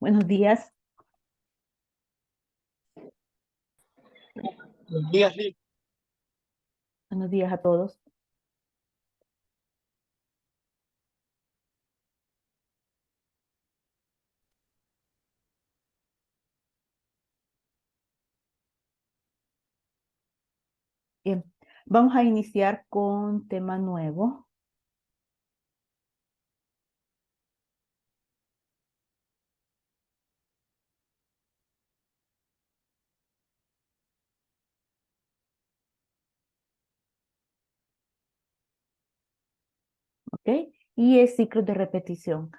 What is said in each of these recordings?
Buenos días, Buenos días, Liz. buenos días a todos. Bien, vamos a iniciar con tema nuevo. ¿Ok? Y es ciclo de repetición.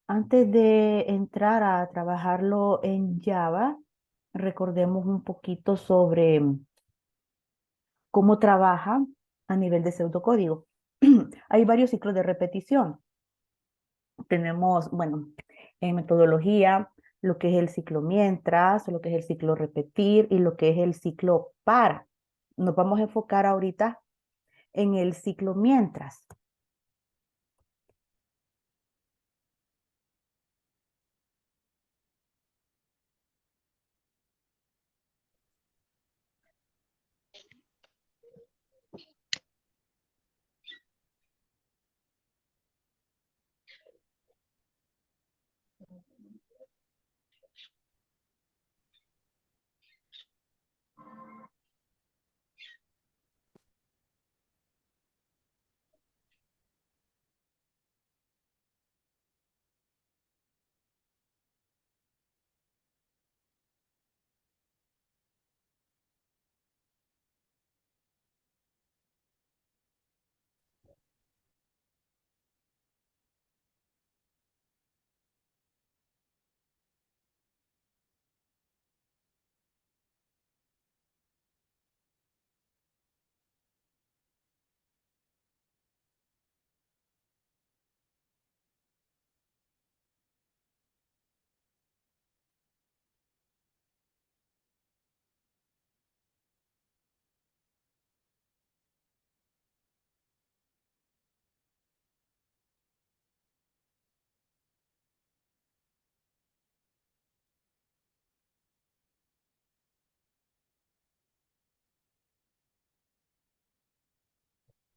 Antes de entrar a trabajarlo en Java, recordemos un poquito sobre cómo trabaja a nivel de pseudocódigo. Hay varios ciclos de repetición. Tenemos, bueno, en metodología, lo que es el ciclo mientras, lo que es el ciclo repetir y lo que es el ciclo para. Nos vamos a enfocar ahorita en el ciclo mientras.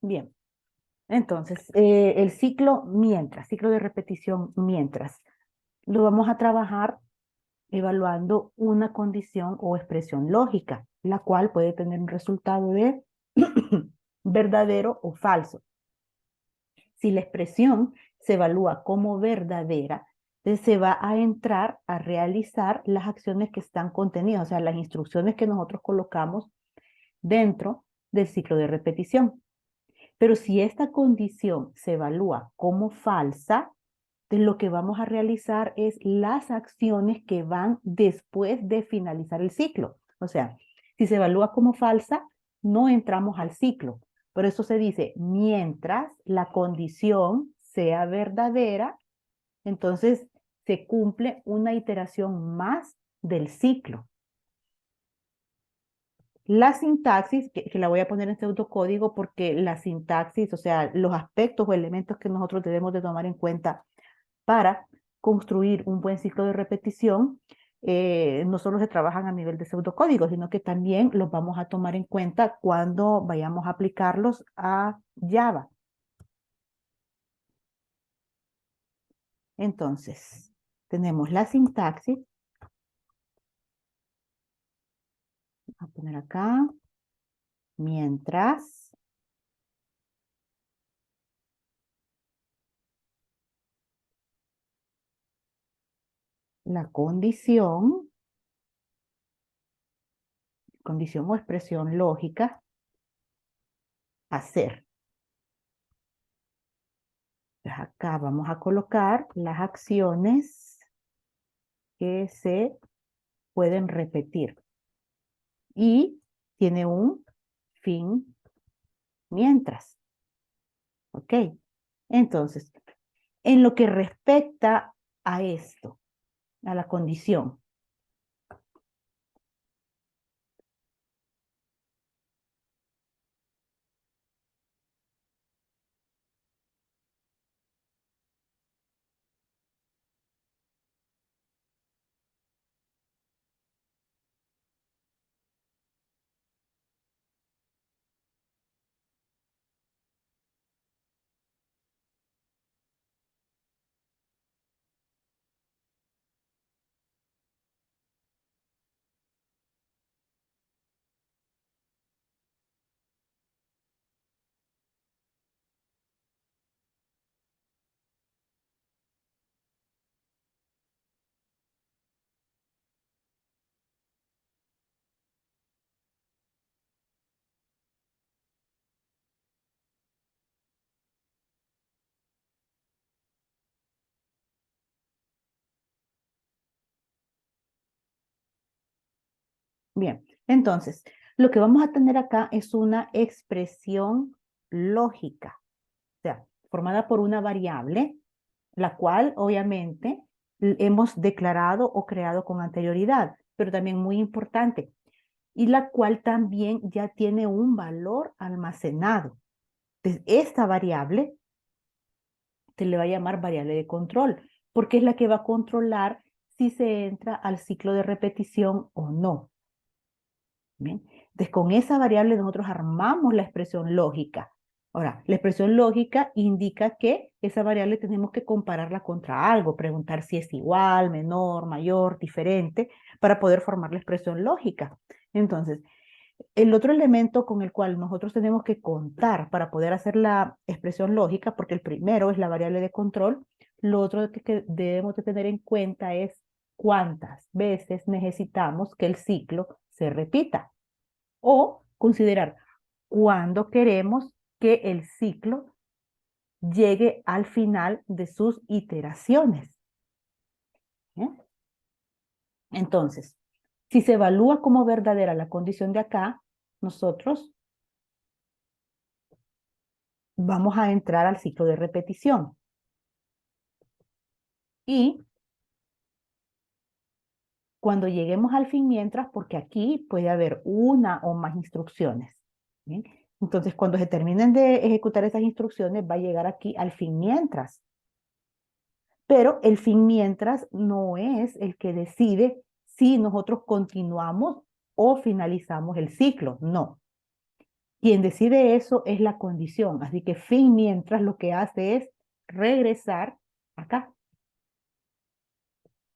Bien, entonces, el ciclo mientras, ciclo de repetición mientras, lo vamos a trabajar evaluando una condición o expresión lógica, la cual puede tener un resultado de verdadero o falso. Si la expresión se evalúa como verdadera, entonces se va a entrar a realizar las acciones que están contenidas, o sea, las instrucciones que nosotros colocamos dentro del ciclo de repetición. Pero si esta condición se evalúa como falsa, entonces lo que vamos a realizar es las acciones que van después de finalizar el ciclo. O sea, si se evalúa como falsa, no entramos al ciclo. Por eso se dice, mientras la condición sea verdadera, entonces se cumple una iteración más del ciclo. La sintaxis, que la voy a poner en este autocódigo porque la sintaxis, o sea, los aspectos o elementos que nosotros debemos de tomar en cuenta para construir un buen ciclo de repetición, no solo se trabajan a nivel de pseudocódigo, sino que también los vamos a tomar en cuenta cuando vayamos a aplicarlos a Java. Entonces, tenemos la sintaxis, voy a poner acá, mientras la condición o expresión lógica, hacer. Entonces acá vamos a colocar las acciones que se pueden repetir y tiene un fin mientras. ¿Ok? Entonces, en lo que respecta a esto, a la condición, Bien, entonces, lo que vamos a tener acá es una expresión lógica, o sea, formada por una variable, la cual obviamente hemos declarado o creado con anterioridad, pero también muy importante, y la cual también ya tiene un valor almacenado. Entonces, esta variable se le va a llamar variable de control, porque es la que va a controlar si se entra al ciclo de repetición o no. ¿Bien? Entonces, con esa variable nosotros armamos la expresión lógica. Ahora, la expresión lógica indica que esa variable tenemos que compararla contra algo, preguntar si es igual, menor, mayor, diferente, para poder formar la expresión lógica. Entonces, el otro elemento con el cual nosotros tenemos que contar para poder hacer la expresión lógica, porque el primero es la variable de control, lo otro que debemos de tener en cuenta es cuántas veces necesitamos que el ciclo se repita o considerar cuándo queremos que el ciclo llegue al final de sus iteraciones. ¿Bien? Entonces, si se evalúa como verdadera la condición de acá, nosotros vamos a entrar al ciclo de repetición. Y cuando lleguemos al fin mientras, porque aquí puede haber una o más instrucciones. ¿Bien? Entonces, cuando se terminen de ejecutar esas instrucciones, va a llegar aquí al fin mientras. Pero el fin mientras no es el que decide si nosotros continuamos o finalizamos el ciclo. No. Quien decide eso es la condición. Así que fin mientras lo que hace es regresar acá.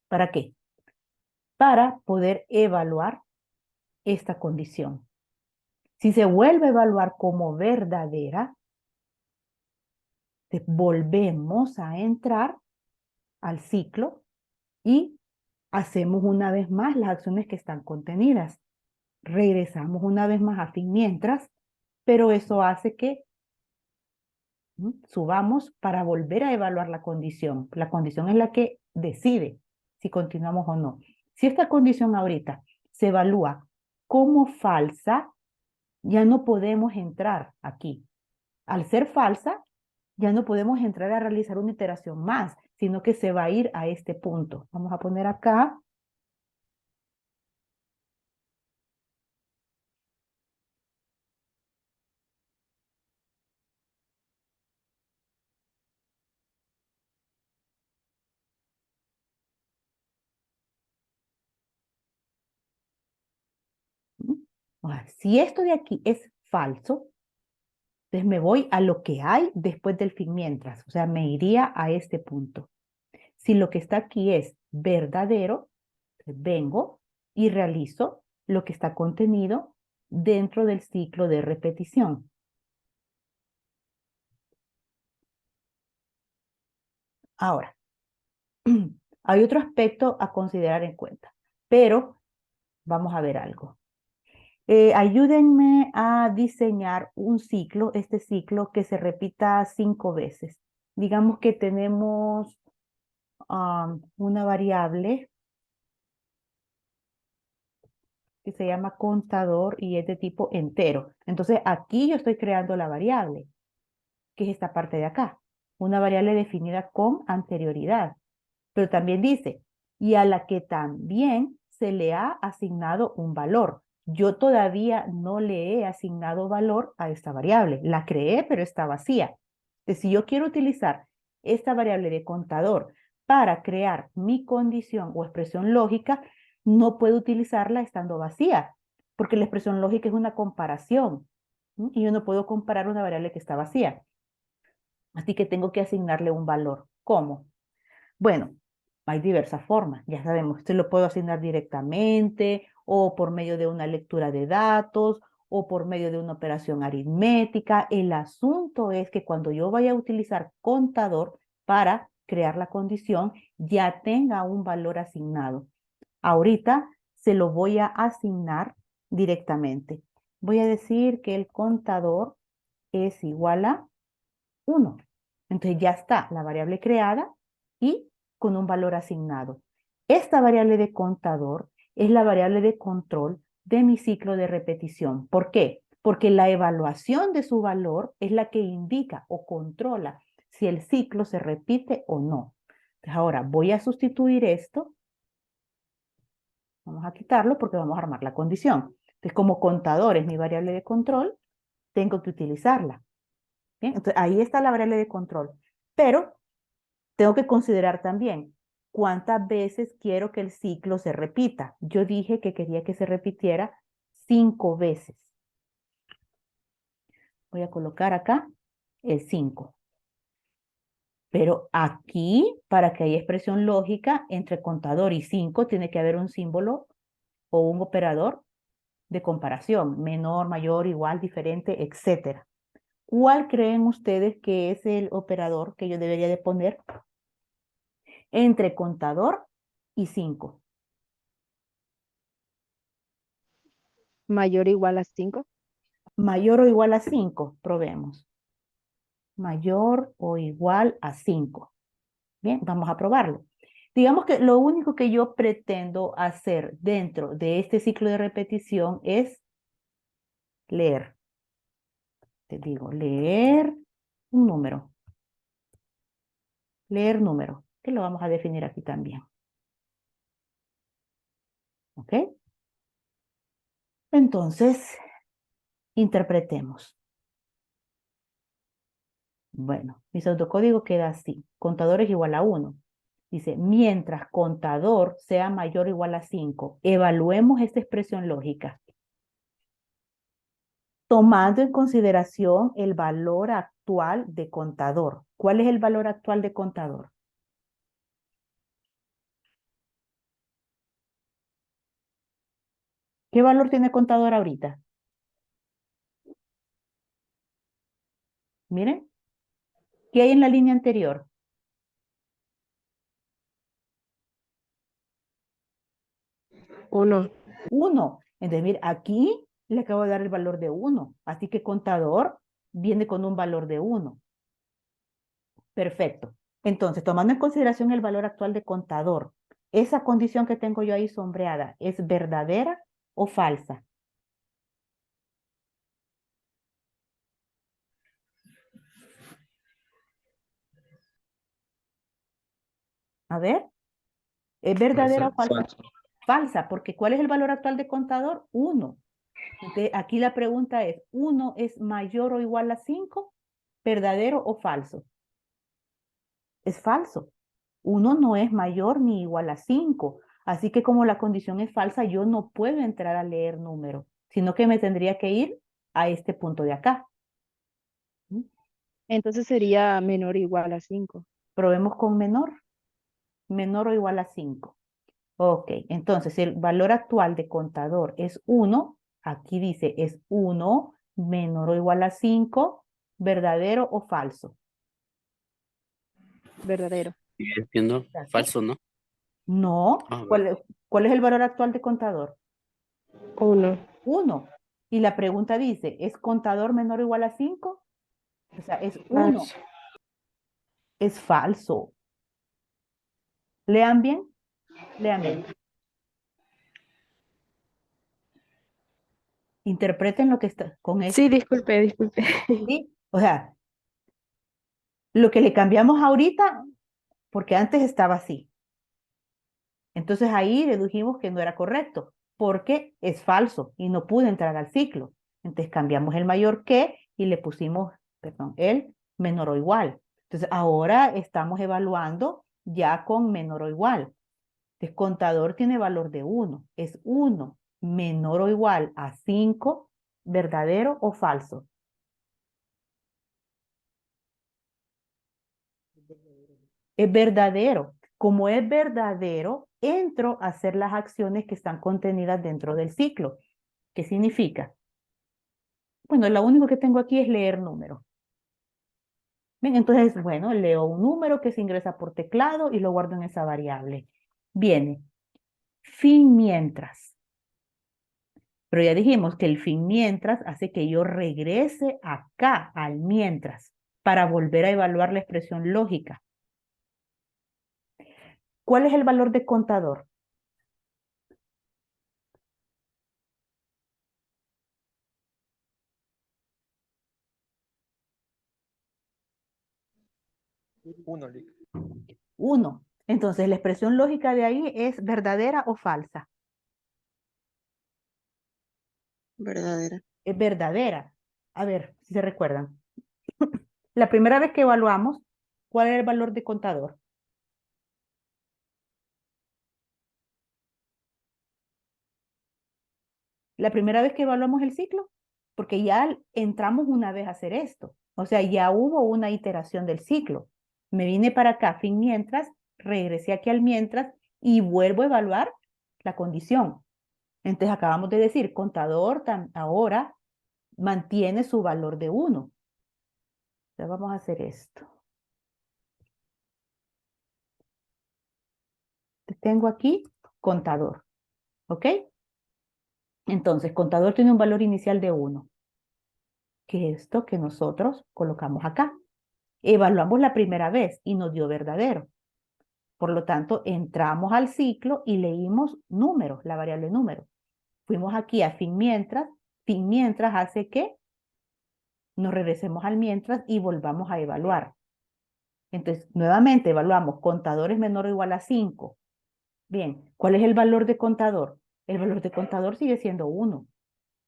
¿Para qué? Para poder evaluar esta condición. Si se vuelve a evaluar como verdadera, volvemos a entrar al ciclo y hacemos una vez más las acciones que están contenidas. Regresamos una vez más a fin mientras, pero eso hace que subamos para volver a evaluar la condición. La condición es la que decide si continuamos o no. Si esta condición ahorita se evalúa como falsa, ya no podemos entrar aquí. Al ser falsa, ya no podemos entrar a realizar una iteración más, sino que se va a ir a este punto. Vamos a poner acá. Ahora, si esto de aquí es falso, entonces me voy a lo que hay después del fin mientras, o sea, me iría a este punto. Si lo que está aquí es verdadero, vengo y realizo lo que está contenido dentro del ciclo de repetición. Ahora, hay otro aspecto a considerar en cuenta, pero vamos a ver algo. Ayúdenme a diseñar un ciclo, este ciclo que se repita 5 veces. Digamos que tenemos una variable que se llama contador y es de tipo entero. Entonces aquí yo estoy creando la variable, que es esta parte de acá. Una variable definida con anterioridad. Pero también dice, y a la que también se le ha asignado un valor. Yo todavía no le he asignado valor a esta variable. La creé, pero está vacía. Entonces, si yo quiero utilizar esta variable de contador para crear mi condición o expresión lógica, no puedo utilizarla estando vacía, porque la expresión lógica es una comparación. Y yo no puedo comparar una variable que está vacía. Así que tengo que asignarle un valor. ¿Cómo? Bueno, hay diversas formas, ya sabemos, se lo puedo asignar directamente o por medio de una lectura de datos o por medio de una operación aritmética. El asunto es que cuando yo vaya a utilizar contador para crear la condición, ya tenga un valor asignado. Ahorita se lo voy a asignar directamente. Voy a decir que el contador es igual a 1. Entonces ya está la variable creada y con un valor asignado. Esta variable de contador es la variable de control de mi ciclo de repetición. ¿Por qué? Porque la evaluación de su valor es la que indica o controla si el ciclo se repite o no. Entonces ahora voy a sustituir esto. Vamos a quitarlo porque vamos a armar la condición. Entonces, como contador es mi variable de control, tengo que utilizarla. ¿Bien? Entonces, ahí está la variable de control. Pero tengo que considerar también cuántas veces quiero que el ciclo se repita. Yo dije que quería que se repitiera 5 veces. Voy a colocar acá el 5. Pero aquí, para que haya expresión lógica entre contador y 5, tiene que haber un símbolo o un operador de comparación, menor, mayor, igual, diferente, etcétera. ¿Cuál creen ustedes que es el operador que yo debería de poner entre contador y 5? Mayor o igual a 5. Mayor o igual a 5, probemos. Mayor o igual a 5. Bien, vamos a probarlo. Digamos que lo único que yo pretendo hacer dentro de este ciclo de repetición es leer. Te digo, leer un número. Leer número, que lo vamos a definir aquí también. ¿Ok? Entonces, interpretemos. Bueno, mi pseudocódigo queda así. Contador es igual a 1. Dice, mientras contador sea mayor o igual a 5, evaluemos esta expresión lógica, tomando en consideración el valor actual de contador. ¿Cuál es el valor actual de contador? ¿Qué valor tiene contador ahorita? Miren, ¿qué hay en la línea anterior? 1. 1. Entonces, mire, aquí le acabo de dar el valor de 1. Así que contador viene con un valor de 1. Perfecto. Entonces, tomando en consideración el valor actual de contador, ¿esa condición que tengo yo ahí sombreada es verdadera o falsa? A ver, ¿es verdadera o Falsa. falsa? Falso. Falsa, porque ¿cuál es el valor actual de contador? 1. Entonces, aquí la pregunta es, ¿1 es mayor o igual a 5? ¿Verdadero o falso? Es falso. 1 no es mayor ni igual a 5. Así que como la condición es falsa, yo no puedo entrar a leer número, sino que me tendría que ir a este punto de acá. ¿Mm? Entonces sería menor o igual a 5. Probemos con menor, menor o igual a 5. Ok, entonces el valor actual de contador es 1. Aquí dice es 1 menor o igual a 5, verdadero o falso. Verdadero. Sigue siendo ¿Cierto? falso, ¿no? No. Ah, bueno. ¿Cuál es el valor actual de contador? 1. 1. Y la pregunta dice, ¿es contador menor o igual a 5? O sea, es 1. Falso. Es falso. ¿Lean bien? Lean bien. Interpreten lo que está con Sí, esto. disculpe, disculpe. ¿Sí? O sea, lo que le cambiamos ahorita, porque antes estaba así. Entonces ahí dedujimos que no era correcto, porque es falso y no pude entrar al ciclo. Entonces cambiamos el mayor que y le pusimos, perdón, el menor o igual. Entonces ahora estamos evaluando ya con menor o igual. Entonces contador tiene valor de 1. Es 1 menor o igual a 5, verdadero o falso. Es verdadero. Como es verdadero, entro a hacer las acciones que están contenidas dentro del ciclo. ¿Qué significa? Bueno, lo único que tengo aquí es leer números. Bien, entonces, bueno, leo un número que se ingresa por teclado y lo guardo en esa variable. Viene fin mientras. Pero ya dijimos que el fin mientras hace que yo regrese acá al mientras para volver a evaluar la expresión lógica. ¿Cuál es el valor de contador? 1, Lick. 1. Entonces, la expresión lógica de ahí es verdadera o falsa. Verdadera. Es verdadera. A ver, si se recuerdan. La primera vez que evaluamos, ¿cuál era el valor de contador? La primera vez que evaluamos el ciclo, porque ya entramos una vez a hacer esto. O sea, ya hubo una iteración del ciclo. Me vine para acá, fin mientras, regresé aquí al mientras y vuelvo a evaluar la condición. Entonces acabamos de decir, contador ahora mantiene su valor de 1. Ya vamos a hacer esto. Tengo aquí contador, ¿ok? Entonces, contador tiene un valor inicial de 1, que es esto que nosotros colocamos acá. Evaluamos la primera vez y nos dio verdadero. Por lo tanto, entramos al ciclo y leímos números, la variable número. Fuimos aquí a fin mientras hace que nos regresemos al mientras y volvamos a evaluar. Entonces, nuevamente evaluamos contador es menor o igual a 5. Bien, ¿cuál es el valor de contador? El valor de contador sigue siendo 1.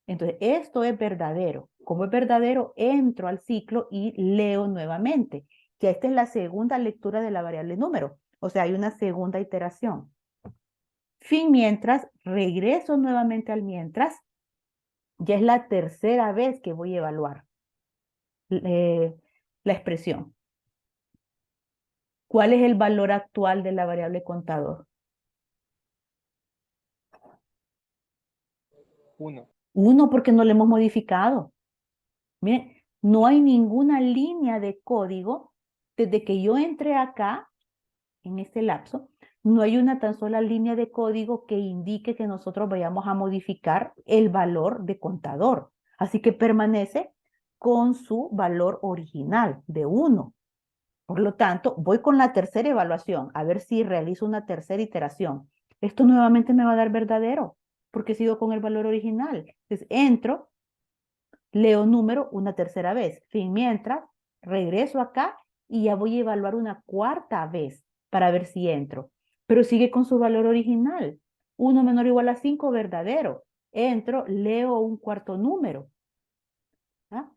Entonces, esto es verdadero. Como es verdadero, entro al ciclo y leo nuevamente. Ya esta es la segunda lectura de la variable número. O sea, hay una segunda iteración. Fin mientras, regreso nuevamente al mientras. Ya es la tercera vez que voy a evaluar la expresión. ¿Cuál es el valor actual de la variable contador? 1. 1 porque no lo hemos modificado. Miren, no hay ninguna línea de código desde que yo entré acá, en este lapso, no hay una tan sola línea de código que indique que nosotros vayamos a modificar el valor de contador. Así que permanece con su valor original de 1. Por lo tanto, voy con la tercera evaluación, a ver si realizo una tercera iteración. Esto nuevamente me va a dar verdadero, porque sigo con el valor original. Entonces, entro, leo número una tercera vez. Fin mientras, regreso acá y ya voy a evaluar una cuarta vez para ver si entro. Pero sigue con su valor original. 1 menor o igual a 5, verdadero. Entro, leo un cuarto número. ¿Ah?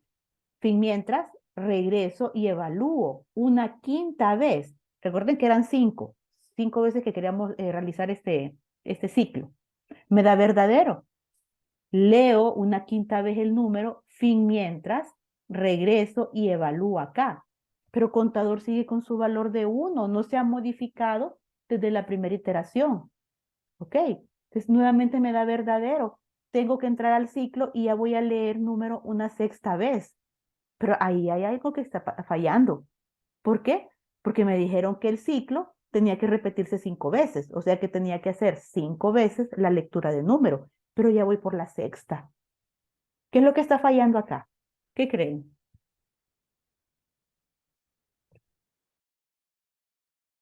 Fin mientras, regreso y evalúo una quinta vez. Recuerden que eran 5. 5 veces que queríamos realizar este ciclo. Me da verdadero. Leo una quinta vez el número, fin mientras, regreso y evalúo acá. Pero contador sigue con su valor de 1, no se ha modificado desde la primera iteración. ¿Ok? Entonces nuevamente me da verdadero. Tengo que entrar al ciclo y ya voy a leer número una sexta vez. Pero ahí hay algo que está fallando. ¿Por qué? Porque me dijeron que el ciclo tenía que repetirse 5 veces, o sea que tenía que hacer 5 veces la lectura de número, pero ya voy por la sexta. ¿Qué es lo que está fallando acá? ¿Qué creen?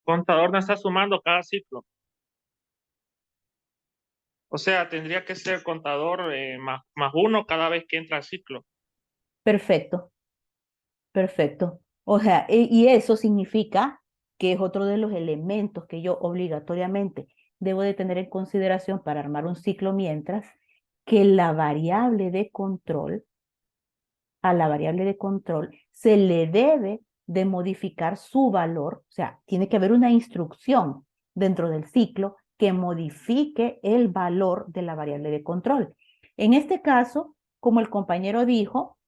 Contador no está sumando cada ciclo. O sea, tendría que ser contador más 1 cada vez que entra al ciclo. Perfecto, perfecto. O sea, y eso significa que es otro de los elementos que yo obligatoriamente debo de tener en consideración para armar un ciclo mientras que la variable de control, a la variable de control se le debe de modificar su valor, o sea, tiene que haber una instrucción dentro del ciclo que modifique el valor de la variable de control. En este caso, como el compañero dijo,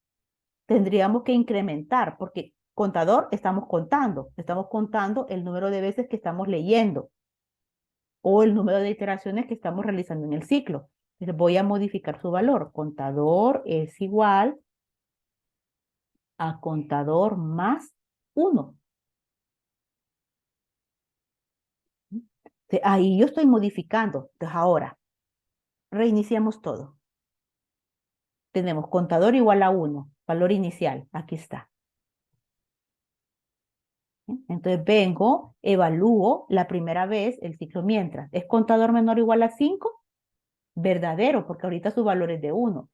tendríamos que incrementar, porque contador estamos contando el número de veces que estamos leyendo o el número de iteraciones que estamos realizando en el ciclo. Entonces voy a modificar su valor. Contador es igual a contador más 1. Ahí yo estoy modificando. Entonces ahora, reiniciamos todo. Tenemos contador igual a 1, valor inicial, aquí está. Entonces vengo, evalúo la primera vez el ciclo mientras. ¿Es contador menor o igual a 5? Verdadero, porque ahorita su valor es de 1.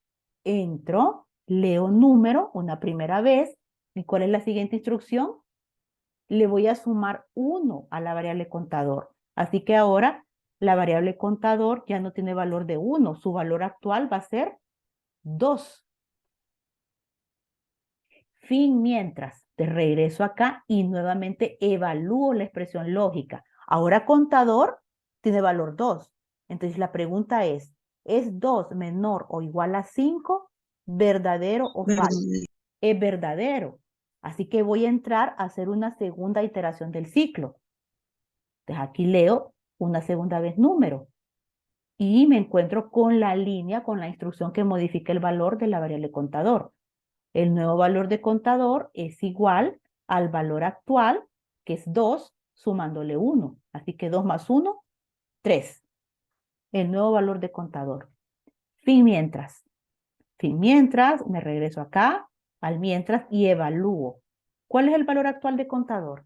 Entro, leo número una primera vez. ¿Y cuál es la siguiente instrucción? le voy a sumar 1 a la variable contador. Así que ahora la variable contador ya no tiene valor de 1. Su valor actual va a ser 2. Fin mientras. Te regreso acá y nuevamente evalúo la expresión lógica. Ahora contador tiene valor 2. Entonces la pregunta ¿es 2 menor o igual a 5? ¿Verdadero o falso? Verdadero. Es verdadero. Así que voy a entrar a hacer una segunda iteración del ciclo. Entonces aquí leo una segunda vez número y me encuentro con la línea, con la instrucción que modifica el valor de la variable contador. El nuevo valor de contador es igual al valor actual, que es 2, sumándole 1. Así que 2 más 1, 3. El nuevo valor de contador. Fin mientras. Fin mientras, me regreso acá, al mientras, y evalúo. ¿Cuál es el valor actual de contador?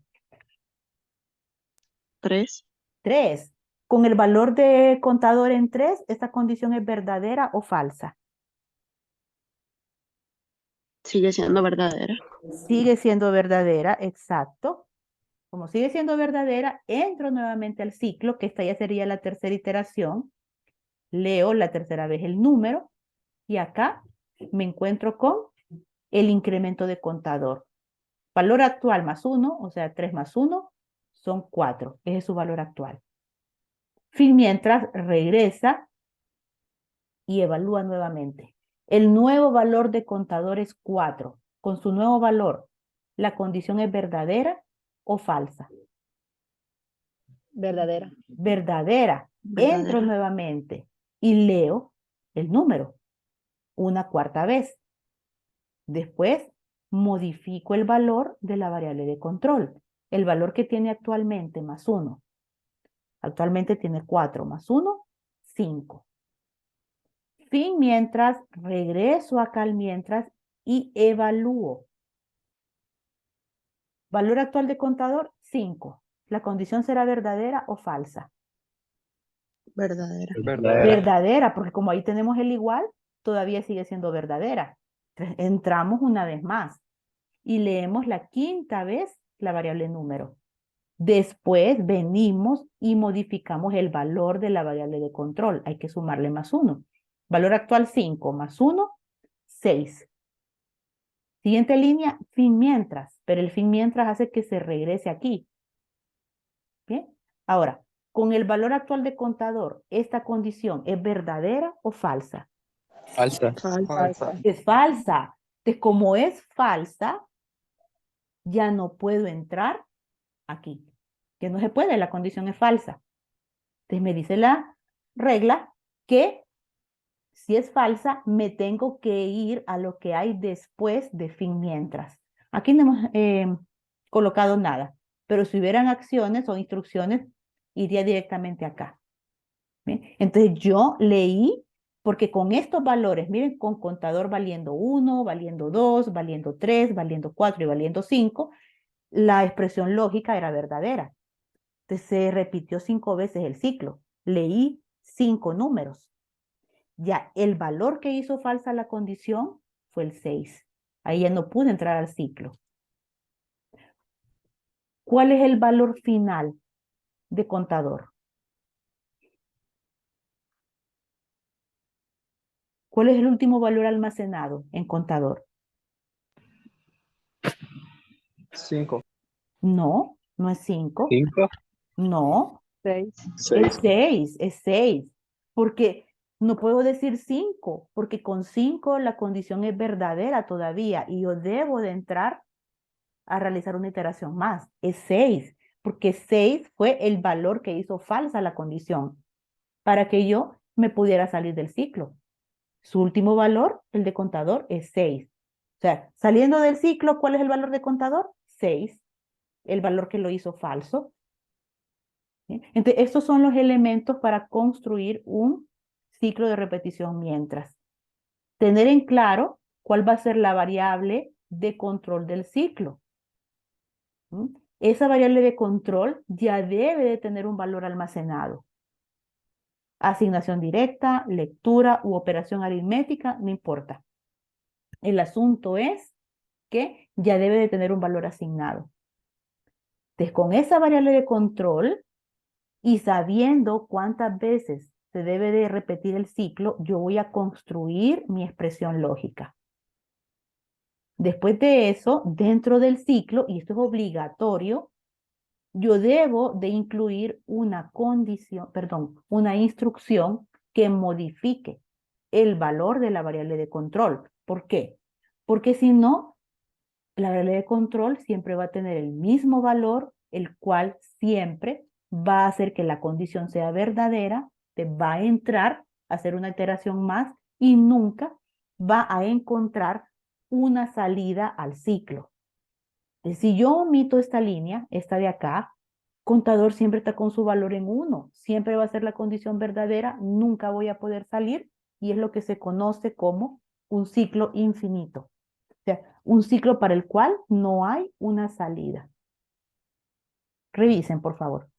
3. 3. Con el valor de contador en 3, ¿esta condición es verdadera o falsa? Sigue siendo verdadera. Sigue siendo verdadera, exacto. Como sigue siendo verdadera, entro nuevamente al ciclo, que esta ya sería la tercera iteración. Leo la tercera vez el número y acá me encuentro con el incremento de contador. Valor actual más 1, o sea, 3 más 1 son 4. Ese es su valor actual. Fin mientras regresa y evalúa nuevamente. El nuevo valor de contador es 4. Con su nuevo valor, ¿la condición es verdadera o falsa? Verdadera. Verdadera. Entro Verdadera. nuevamente y leo el número una cuarta vez. Después modifico el valor de la variable de control. El valor que tiene actualmente más 1. Actualmente tiene 4 más 1, 5. Fin mientras, regreso acá al mientras y evalúo. Valor actual de contador, 5. ¿La condición será verdadera o falsa? Verdadera. Verdadera, porque como ahí tenemos el igual, todavía sigue siendo verdadera. Entonces, entramos una vez más y leemos la quinta vez la variable número. Después venimos y modificamos el valor de la variable de control. Hay que sumarle más 1. Valor actual 5 más 1, 6. Siguiente línea, fin mientras, pero el fin mientras hace que se regrese aquí. ¿Bien? Ahora, con el valor actual de contador, ¿esta condición es verdadera o falsa? Falsa. Falsa. Es falsa. Entonces, como es falsa, ya no puedo entrar aquí. Que no se puede, la condición es falsa. Entonces me dice la regla que si es falsa, me tengo que ir a lo que hay después de fin mientras. Aquí no hemos colocado nada, pero si hubieran acciones o instrucciones, iría directamente acá. ¿Bien? Entonces yo leí, porque con estos valores, miren, con contador valiendo 1, valiendo 2, valiendo 3, valiendo 4 y valiendo 5, la expresión lógica era verdadera. Entonces se repitió 5 veces el ciclo. Leí 5 números. Ya el valor que hizo falsa la condición fue el 6. Ahí ya no pude entrar al ciclo. ¿Cuál es el valor final de contador? ¿Cuál es el último valor almacenado en contador? 5. No, no es 5. 5. No, 6. 6. es 6, es 6. Porque no puedo decir 5, porque con 5 la condición es verdadera todavía y yo debo de entrar a realizar una iteración más. Es 6, porque 6 fue el valor que hizo falsa la condición para que yo me pudiera salir del ciclo. Su último valor, el de contador, es 6. O sea, saliendo del ciclo, ¿cuál es el valor de contador? 6. El valor que lo hizo falso. ¿Sí? Entonces, estos son los elementos para construir un ciclo de repetición mientras. Tener en claro cuál va a ser la variable de control del ciclo. ¿Mm? Esa variable de control ya debe de tener un valor almacenado. Asignación directa, lectura u operación aritmética, no importa. El asunto es que ya debe de tener un valor asignado. Entonces, con esa variable de control y sabiendo cuántas veces se debe de repetir el ciclo, yo voy a construir mi expresión lógica. Después de eso, dentro del ciclo, y esto es obligatorio, yo debo de incluir una condición, perdón, una instrucción que modifique el valor de la variable de control. ¿Por qué? Porque si no, la variable de control siempre va a tener el mismo valor, el cual siempre va a hacer que la condición sea verdadera, te va a entrar a hacer una iteración más y nunca va a encontrar una salida al ciclo. Si yo omito esta línea, esta de acá, contador siempre está con su valor en 1, siempre va a ser la condición verdadera, nunca voy a poder salir y es lo que se conoce como un ciclo infinito. O sea, un ciclo para el cual no hay una salida. Revisen, por favor.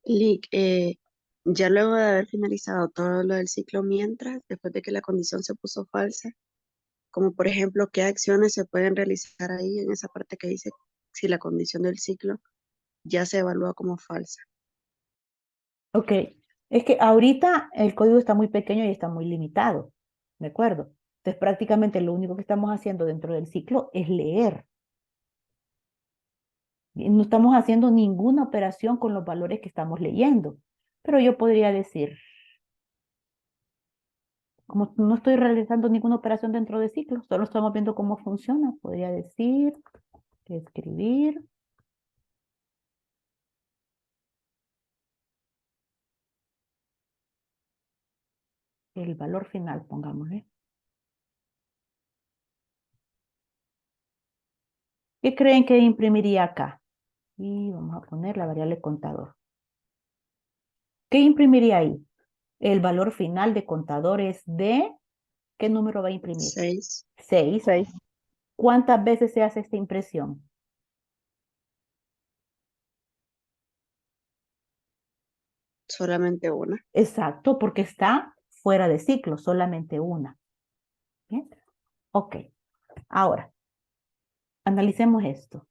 Lick, ya luego de haber finalizado todo lo del ciclo mientras, después de que la condición se puso falsa, como por ejemplo, ¿qué acciones se pueden realizar ahí en esa parte que dice si la condición del ciclo ya se evalúa como falsa? Ok, es que ahorita el código está muy pequeño y está muy limitado, ¿de acuerdo? Entonces prácticamente lo único que estamos haciendo dentro del ciclo es leer. Y no estamos haciendo ninguna operación con los valores que estamos leyendo. Pero yo podría decir, como no estoy realizando ninguna operación dentro del ciclo, solo estamos viendo cómo funciona, podría decir, escribir. El valor final, pongámosle. ¿Qué creen que imprimiría acá? Y vamos a poner la variable contador. ¿Qué imprimiría ahí? El valor final de contador es de, ¿qué número va a imprimir? 6, 6. ¿Cuántas veces se hace esta impresión? solamente una. Exacto, porque está fuera de ciclo, solamente una. ¿Bien? Ok, ahora, analicemos esto.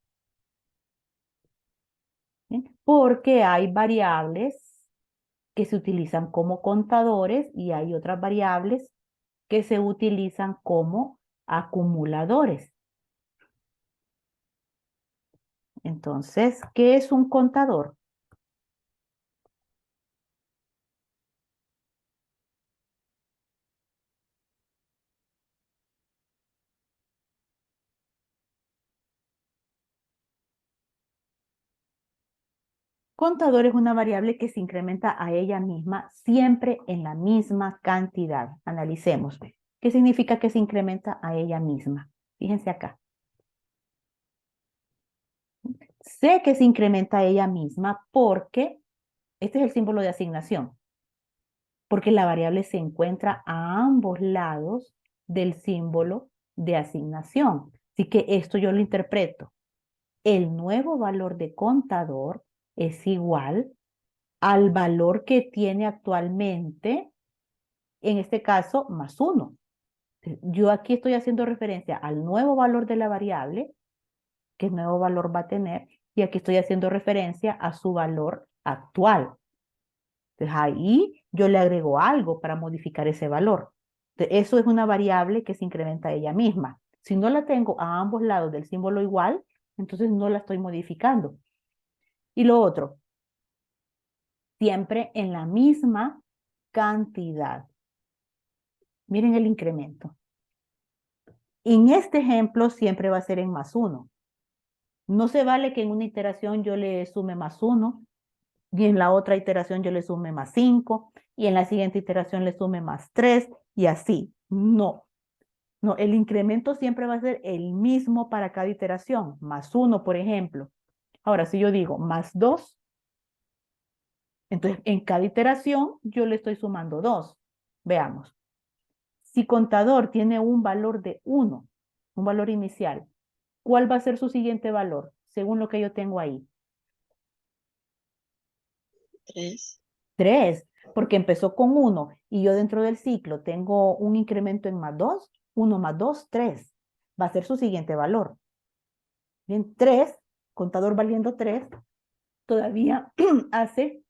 ¿Bien? Porque hay variables que se utilizan como contadores y hay otras variables que se utilizan como acumuladores. Entonces, ¿qué es un contador? Contador es una variable que se incrementa a ella misma siempre en la misma cantidad. Analicemos. ¿Qué significa que se incrementa a ella misma? Fíjense acá. Sé que se incrementa a ella misma porque este es el símbolo de asignación. Porque la variable se encuentra a ambos lados del símbolo de asignación. Así que esto yo lo interpreto. El nuevo valor de contador es igual al valor que tiene actualmente, en este caso, más 1. Yo aquí estoy haciendo referencia al nuevo valor de la variable, qué nuevo valor va a tener, y aquí estoy haciendo referencia a su valor actual. Entonces ahí yo le agrego algo para modificar ese valor. Entonces, eso es una variable que se incrementa ella misma. Si no la tengo a ambos lados del símbolo igual, entonces no la estoy modificando. Y lo otro, siempre en la misma cantidad. Miren el incremento. En este ejemplo siempre va a ser en más 1. No se vale que en una iteración yo le sume más 1 y en la otra iteración yo le sume más 5, y en la siguiente iteración le sume más 3, y así. No, no, el incremento siempre va a ser el mismo para cada iteración, más 1, por ejemplo. Ahora, si yo digo más 2, entonces en cada iteración yo le estoy sumando 2. Veamos. Si contador tiene un valor de 1, un valor inicial, ¿cuál va a ser su siguiente valor? Según lo que yo tengo ahí. 3. 3, porque empezó con 1 y yo dentro del ciclo tengo un incremento en más 2, 1 más 2, 3. Va a ser su siguiente valor. Bien, 3, contador valiendo 3, todavía hace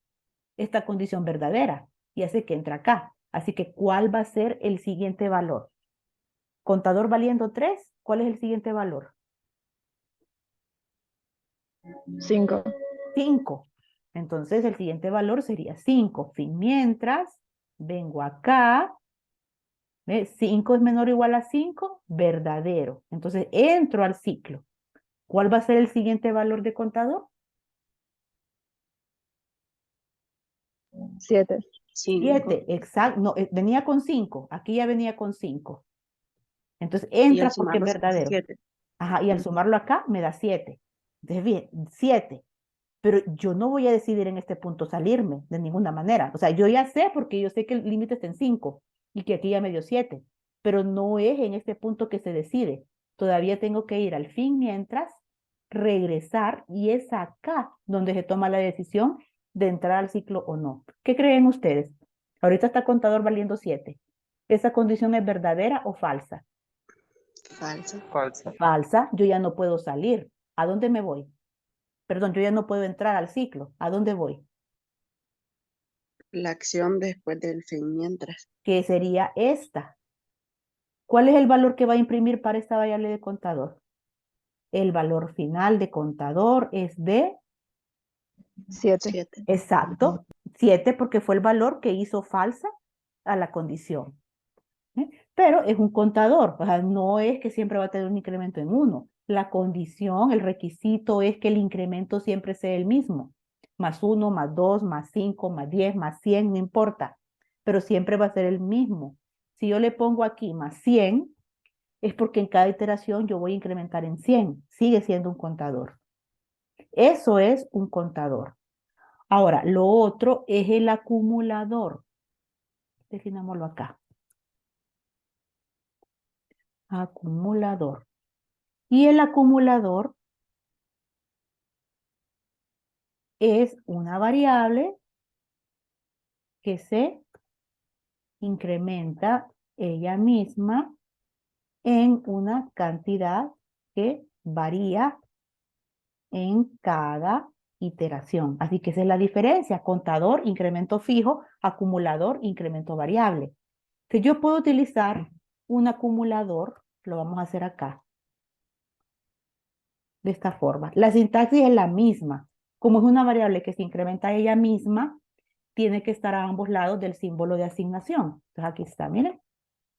esta condición verdadera y hace que entre acá. Así que, ¿cuál va a ser el siguiente valor? Contador valiendo 3, ¿cuál es el siguiente valor? 5. 5. Entonces, el siguiente valor sería 5. Fin mientras, vengo acá. 5 es menor o igual a 5, verdadero. Entonces, entro al ciclo. ¿Cuál va a ser el siguiente valor de contador? 7. 5. 7, exacto. No, venía con 5. Aquí ya venía con 5. Entonces, Y al entra porque es sumarlo se hace verdadero. 7. Ajá, y al sumarlo acá me da 7. Entonces, bien, 7. Pero yo no voy a decidir en este punto salirme de ninguna manera. O sea, yo ya sé porque yo sé que el límite está en 5 y que aquí ya me dio 7. Pero no es en este punto que se decide. Todavía tengo que ir al fin mientras, regresar y es acá donde se toma la decisión de entrar al ciclo o no. ¿Qué creen ustedes? Ahorita está contador valiendo 7. ¿Esa condición es verdadera o falsa? Falso. Falsa. Falsa, yo ya no puedo salir. ¿A dónde me voy? Perdón, yo ya no puedo entrar al ciclo. ¿A dónde voy? La acción después del fin mientras. Que sería esta. ¿Cuál es el valor que va a imprimir para esta variable de contador? El valor final de contador es de, 7. 7. exacto, 7 porque fue el valor que hizo falsa a la condición. ¿Eh? Pero es un contador, o sea, no es que siempre va a tener un incremento en 1. La condición, el requisito es que el incremento siempre sea el mismo. Más 1, más 2, más 5, más 10, más 100, no importa. Pero siempre va a ser el mismo. Si yo le pongo aquí más 100, es porque en cada iteración yo voy a incrementar en 100. Sigue siendo un contador. Eso es un contador. Ahora, lo otro es el acumulador. Definámoslo acá. Acumulador. Y el acumulador es una variable que se incrementa ella misma en una cantidad que varía en cada iteración. Así que esa es la diferencia. Contador, incremento fijo, acumulador, incremento variable. Que yo puedo utilizar un acumulador, lo vamos a hacer acá, de esta forma. La sintaxis es la misma. Como es una variable que se incrementa ella misma, tiene que estar a ambos lados del símbolo de asignación. Entonces aquí está, miren,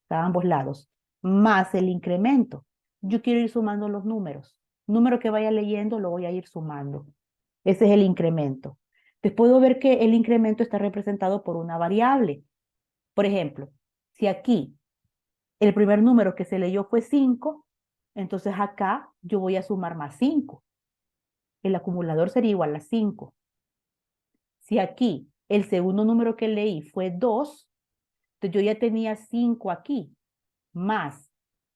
está a ambos lados. Más el incremento. Yo quiero ir sumando los números. Número que vaya leyendo lo voy a ir sumando. Ese es el incremento. Entonces puedo ver que el incremento está representado por una variable. Por ejemplo, si aquí el primer número que se leyó fue 5, entonces acá yo voy a sumar más 5. El acumulador sería igual a 5. Si aquí el segundo número que leí fue 2, entonces yo ya tenía 5 aquí, más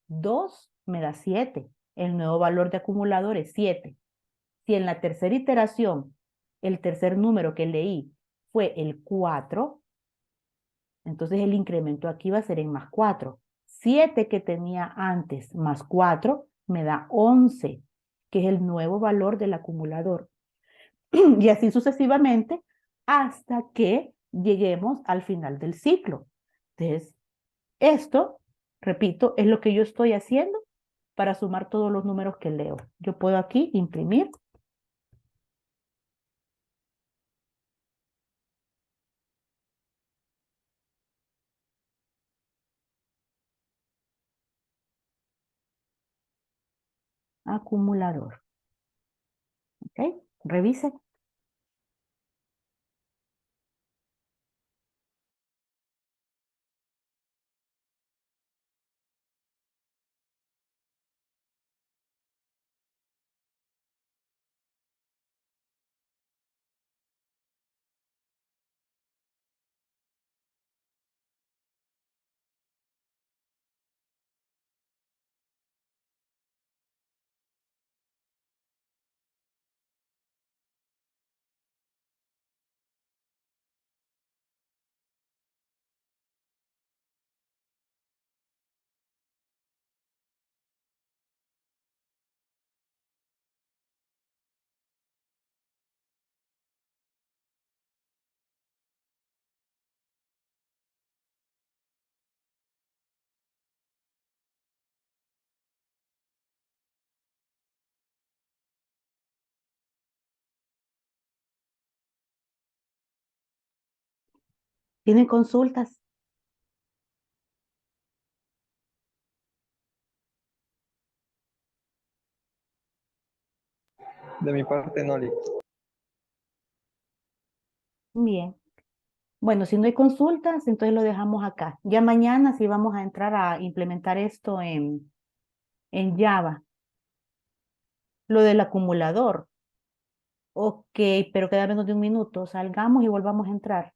2 me da 7. El nuevo valor de acumulador es 7. Si en la tercera iteración el tercer número que leí fue el 4, entonces el incremento aquí va a ser en más 4. 7 que tenía antes más 4 me da 11, que es el nuevo valor del acumulador. Y así sucesivamente hasta que lleguemos al final del ciclo. Entonces, esto, repito, es lo que yo estoy haciendo para sumar todos los números que leo. Yo puedo aquí imprimir. Acumulador. ¿Ok? Revise. ¿Tienen consultas? De mi parte, no, Lick. Bien. Bueno, si no hay consultas, entonces lo dejamos acá. Ya mañana sí vamos a entrar a implementar esto en Java. Lo del acumulador. Ok, pero queda menos de un minuto. Salgamos y volvamos a entrar.